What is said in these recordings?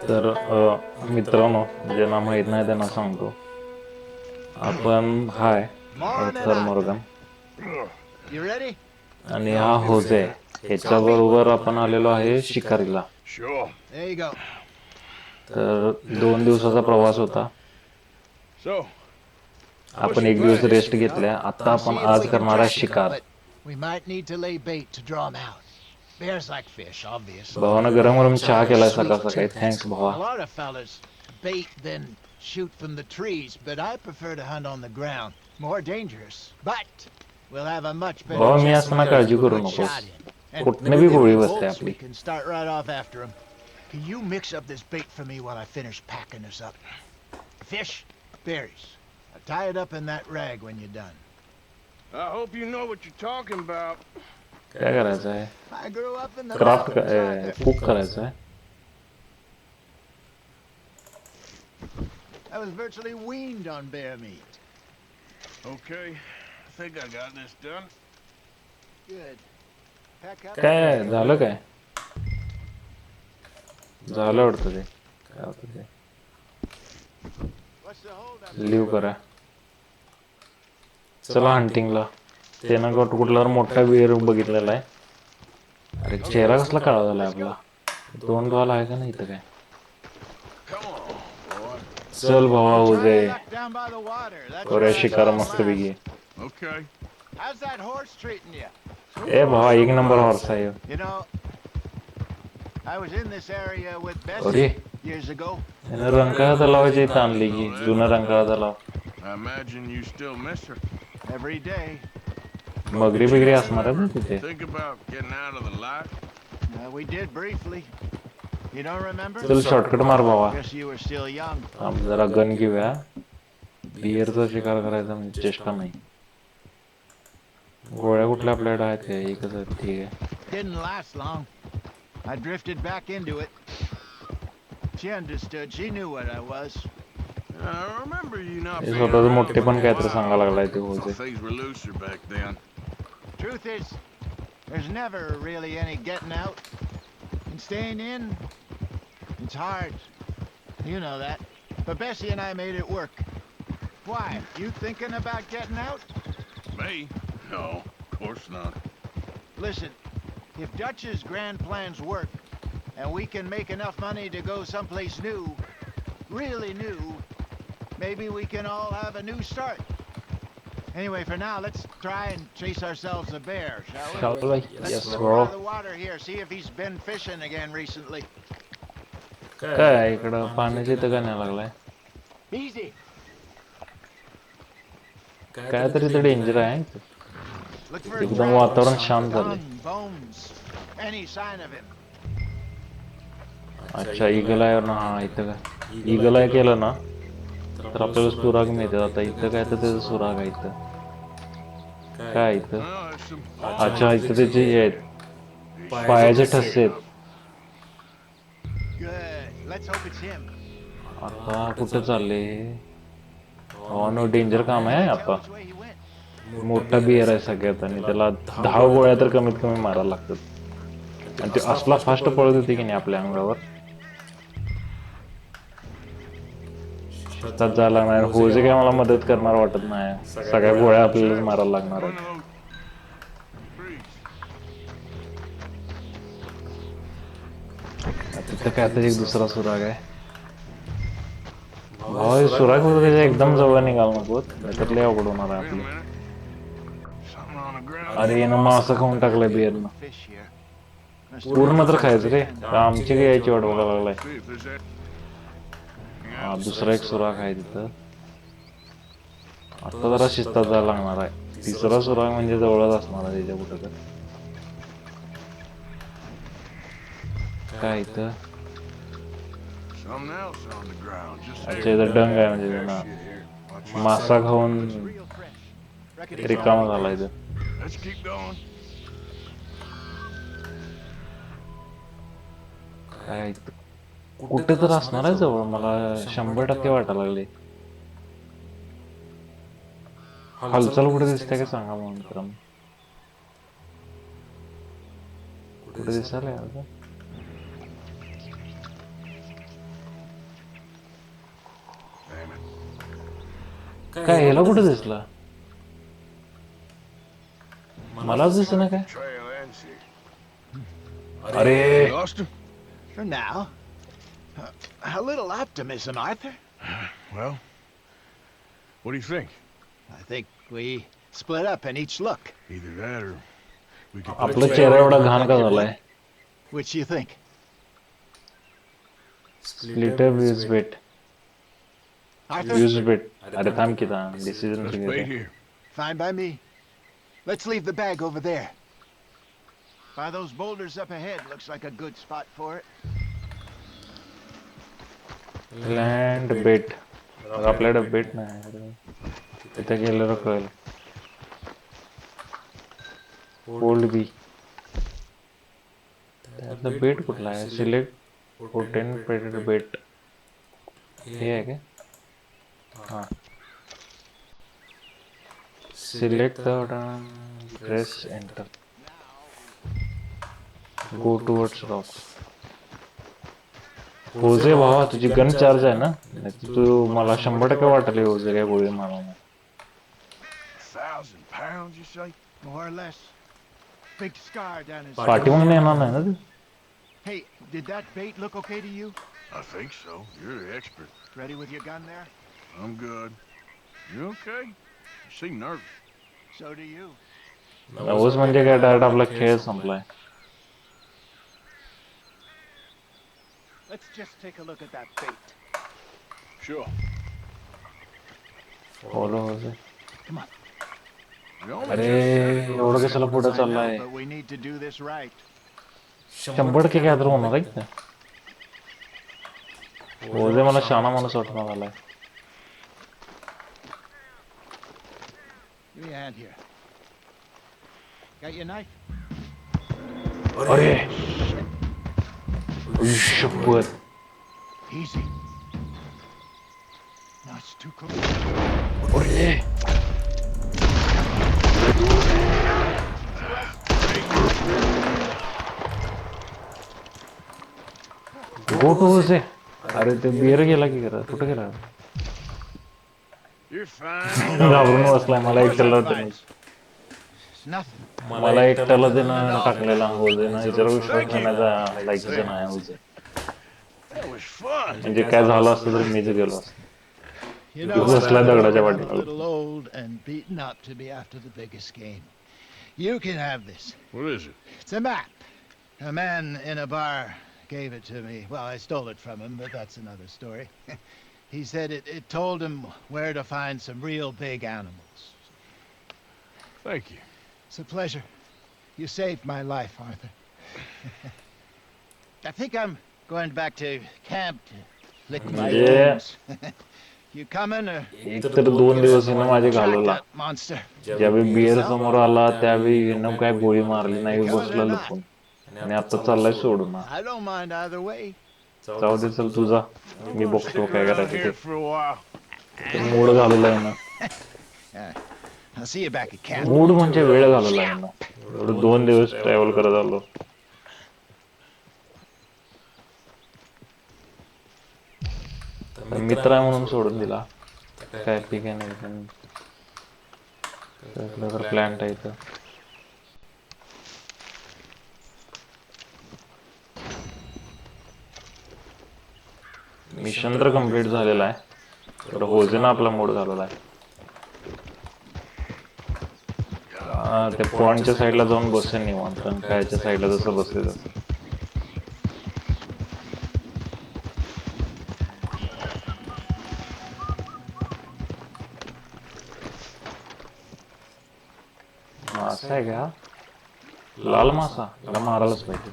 तर मित्रांनो, ज्यांना माहीत नाही त्यांना सांगतो. आपण hi Morning, Arthur Arthur. Morgan You ready? आणि हा होजे. ह्याच्या बरोबर आपण आलेलो आहे शिकारीला. Sure. There you go. तर 2 दिवसाचा प्रवास होता. So, what's आपण your एक दिवस plan? रेस्ट घेतल्या. आता We're आपण seeing if आज we can करणार आहे track 'em, शिकार. but we might need to lay bait to draw 'em out. Bears like fish, obviously. भावानं गरम गरम चहा केलाय Sweet सकाळ सकाळी. too. थँक्स भावा. A lot of fellas bait then shoot from the trees, but I prefer to hunt on the ground. More dangerous, but we'll have a much better भावा मी chance असताना of काळजी getting a kरू good नकोस. shot in. And कुठनं बी गोळी बसते Bolts, आपली. we can start right off after 'em. Can you mix up this bait for me while I finish packing this up? Fish, berries. Tie it up in that rag when you're done. I hope you know what you're talking about. काय करायचं आहे? I grew up in the craft mountains, Arthur. Cook करायचं आहे. I was virtually weaned on bear meat. Okay, I think I got this done. Good. Pack up. काय झालं काय? झालं वाटतं ते. काय होतं ते? What's the hold up? Leave करा. चला हंटिंगला. त्यानं कुठला मोठा बिअर बघितलेला आहे. अरे चेहरा कसला काळा झालाय आपला. तोंड वाला आहे का नाही इथं काय? Come on, boy. चल भावा Try उजे. your luck down by the water. That's करूया where I शिकार saw 'em मस्त last. पैकी. Okay. How's that horse treating you? ए भावा एक नंबर हॉर्स आहे. You know, I was in this area with अरे Bessie years ago. त्यानं रंकाळा तलावाची इथं आणली की जुना रंकाळा तलाव. I imagine you still miss her. Every day. मगरी बिगरी असणार आहे ना तिथे. Think about getting out of the light? We did briefly. You don't remember? चल शॉर्टकट मार भावा. Guess you were still young. थांब जरा गन घेऊया. बिअरचा शिकार करायचा म्हणजे चेष्टा नाही. गोळ्या कुठल्या आपल्याकडे आहेत काय? एकच आहेत. ठीक आहे. Didn't last long. I drifted back into it. She understood. She knew what I was. I remember you not हे being स्वतःचं around मोठे for पण a काहीतरी while. सांगायला लागलाय ते Thought होते. things were looser back then. Truth is, there's never really any getting out. And staying in, it's hard. You know that. But Bessie and I made it work. Why? You thinking about getting out? Me? No, of course not. Listen, if Dutch's grand plans work, and we can make enough money to go someplace new, really new, maybe we can all have a new start. Anyway, for now, let's try and chase ourselves a bear, shall we? Shall we? Let's Yes, look bro. around the water here, see if he's been fishing again recently. काय इकडं पाण्याची इथं काय नाही लागलाय. Easy. काय तरी इथं डेंजर आहे. Look for एकदम tracks, वातावरण शांत झालंय. gun, bones, any sign of him. अच्छा ईगल आहे ना. हा इथं काय ईगल आहे केलं ना तर आपल्याला सुराग मिळतात. आता इथं काय तर त्याचं सुराग आहे इथं. काय इथं? Oh, there's some अच्छा इथं त्याचे हे आहेत पायाचे ठसे आहेत. Good. Let's hope it's him. आता कुठं चालले? हो नो डेंजर काम आहे Tell आता. which way he went. मोठा बिअर आहे सगळ्यात आणि त्याला 10 गोळ्या तर कमीत कमी मारायला लागतात. आणि ते असला फास्ट पळत होते की नाही आपल्या अंगावर. शेतात जायला लागणार. होजे काय मला मदत करणार वाटत नाही. सगळ्या गोळ्या आपल्यालाच मारायला लागणार one आहेत. of those trees. तिथं काय तरी एक दुसरा सुराग आहे. भाऊ सुराग होतं त्याच्या एकदम जवळ निघाल नको. नाहीतर लय अवघड होणार आहे Wait a आपलं. minute. Something on the ground. अरे यानं मासं खाऊन टाकलंय बिअरनं. Fish here. पूर्ण तर खायचं रे. आमची काय यायची वाट बघायला लागलाय. See if there's any- हा दुसरा एक सुराग आहे तिथं. आता जरा शिस्तात जायला लागणार आहे. तिसरा सुराग म्हणजे जवळच असणार आहे त्याच्या कुठं तर. काय इथं? Something else on the ground. Just अच्छा here. इथं डंग आहे म्हणजे त्यांना Shit here. Watch मासा खाऊन Real fresh. Reckon it's रिकामा झाला इथं. Let's keep going. काय इथं? कुठे तर असणार आहे जवळ. मला 100% वाटायला लागले. हालचाल कुठे दिसते का सांगा मग मित्रांनो. कुठे दिसायला काय ह्याला कुठं दिसला? मला दिसना काय? Trail ends here. अरे Lost him? For now. A little optimism, Arthur. Well, what do you think? I think we split up and each look. Either that or we could आपला चेहरा एवढा घाण का झालाय? Which do you think? Split up use bait. Arthur? Use bait. अरे थांब की थांब. Decision let's wait here. Fine by me. Let's leave the bag over there. By those boulders up ahead, looks like a good spot for it. Land bait. आपल्याकडे bait नाही. तिथे गेलं कळेल. Hold B. त्यातलं बेट कुठला आहे? Select potion bait. हे आहे काय? हां. Select the press enter. Go towards rocks. Hosea भावा तुझी गन चार्ज आहे ना? तू मला 100% वाटले होजे काय गोळी मारा. 1,000 pounds, you say? More or less. Big scar down his पाठी म्हणून येणार नाही ना तू? Hey, did that bait look okay to you? I think so. You're the expert. Ready with your gun there? I'm good. You okay? You seem nervous. So do you. नवस म्हणजे काय direct आपला खेळ संपलाय. Let's just take a look at that bait. Sure. Follow Hosea. Come on. We only अरे just एवढं कशाला पुढे I know, चाललाय? but we need to do this right. 100% काय तर होणार आहे का? होजे मला शाना माणूस वाटणार आलाय. Give me a hand here. Got your knife? अरे शपथ. Easy. No, it's too close. अरे गो टू होजे. अरे ते बियर गेला की करा कुठं गेला? You're fine. घाबरून बसलाय. मला एकट्याला It's nothing. मला एकट्याला देणं टाकलेला होजे ना. याच्यावर विश्वास ठेवण्याचा लायकीचं नाही होजे. That was fun. म्हणजे काय झालं असतं तर मीच गेलो असतो. You know, बसलाय दगडाच्या I'm a पाठीमागे. little old and beaten up to be after the biggest game. You can have this. What is it? It's a map. A man in a bar gave it to me. Well, I stole it from him, but that's another story. He said it told him where to find some real big animals. Thank you. It's a pleasure. You saved my life, Arthur. I think I'm going back to camp to lick my Yeah. wounds. You coming or एक तर 2 दिवस हिनं माझे track घालवला. that monster? ज्यावेळी beer समोर आला त्यावेळी हिनं काय गोळी मारली नाही. बसला लपून. आणि आता चाललाय सोडून. I don't mind either way. जाऊ दे चल तुझा. मी बघतो काय Out करायचं here ते. for a while. मूड घालवलाय ना. I'll see you back at camp. Mood म्हणजे वेळ घालवलाय ना. एवढं 2 दिवस ट्रॅव्हल करत आलो. मित्र आहे म्हणून सोडून दिला. काय ठीक आहे नाही. प्लॅन्ट आहे इथं. मिशन तर कम्प्लीट झालेला आहे. तर होजेनं आपला मूड घालवला आहे. त्या पॉइंटच्या साईडला जाऊन बसेल निवांत. कायच्या साईडला जसं बसले तसं. मासा आहे का? लाल मासा. त्याला मारायलाच पाहिजे.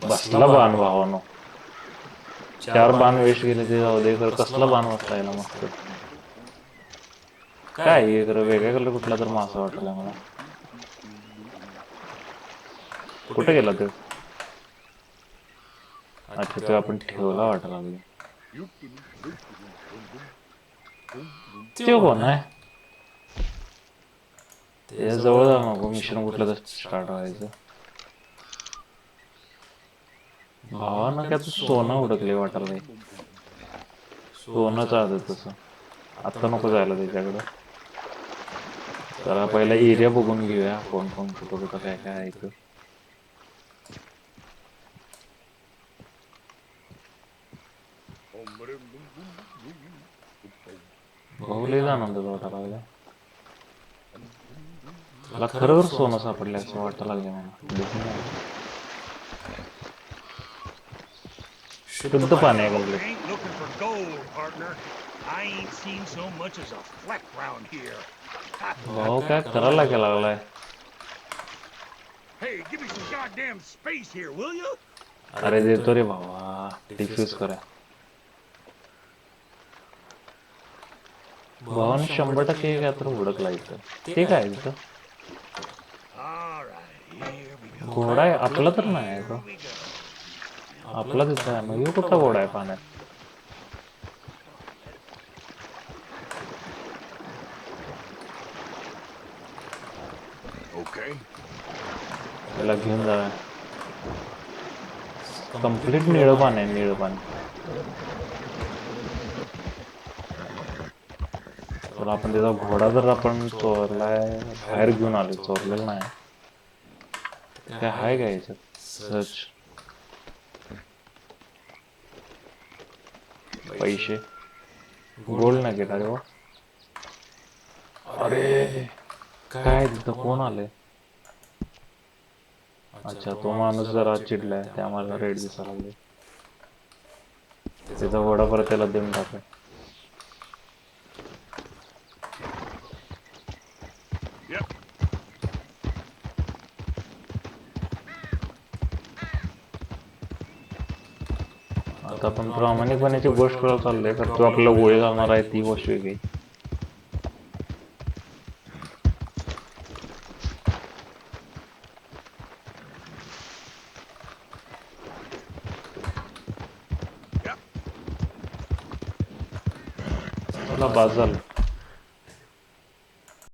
बसला बाण भावानो. 4 बाण वेस्ट गेले ते जाऊ दे. तर कसला बाण वाचला मस्त. काय हे तर वेगळ्या कलर कुठला तर मासा वाटला मला. कुठे गेला तो? अच्छा तो आपण ठेवला वाटायला लागले. ते कोण आहे? त्याच्या जवळ जाऊ नको, मिशन कुठलं तर स्टार्ट व्हायचं. भावानं काय तू सोनं उडकले वाटायला. सोनंच आलं तसं. आत्ता नको जायला त्याच्याकडं. जरा पहिला एरिया बघून घेऊया, कोण कोण कुठं कुठं काय काय आहे इथं. भाऊ लय आनंदात वाटायला लागलाय. मला खरोखर सोनं सापडलं असं वाटायला लागलं मला. शुद्ध पाणी आहे complete. Ain't looking for gold, partner. I ain't seen so much as a fleck round here. भाऊ काय करायला लागलाय. Hey, give me some goddamn space here, will you? अरे देतो रे भावा, डिफ्यूज करा. भावाने 100% काय तर हुडकला इथं. ते काय इथं? All right, here we go. घोडा आहे आपला तर नाही आहे तो. Here we go. आपला तिथं आहे, मग कुठला घोडा आहे पाण्यात? Okay. त्याला घेऊन जाऊया. कम्प्लीट निळं पाणी आहे, निळं पाणी. तर आपण त्याचा घोडा जर आपण चोरलाय, बाहेर घेऊन आलो, चोरलेला नाही. काय आहे का याच्यात? सर्च. पैसे, गोल्ड नाही घेत. अरे वा, अरे काय तिथं कोण आले? अच्छा, तो माणूस जरा चिडलाय, ते आम्हाला रेड दिसायला लागले. त्याचा घोडा परत त्याला देऊन टाकू. Yep. आता आपण प्रामाणिकपणाची गोष्ट करायला चाललोय, तर तो आपल्याला गोळी घालणार आहे ती गोष्ट वेगळी. तुला बाद झालं.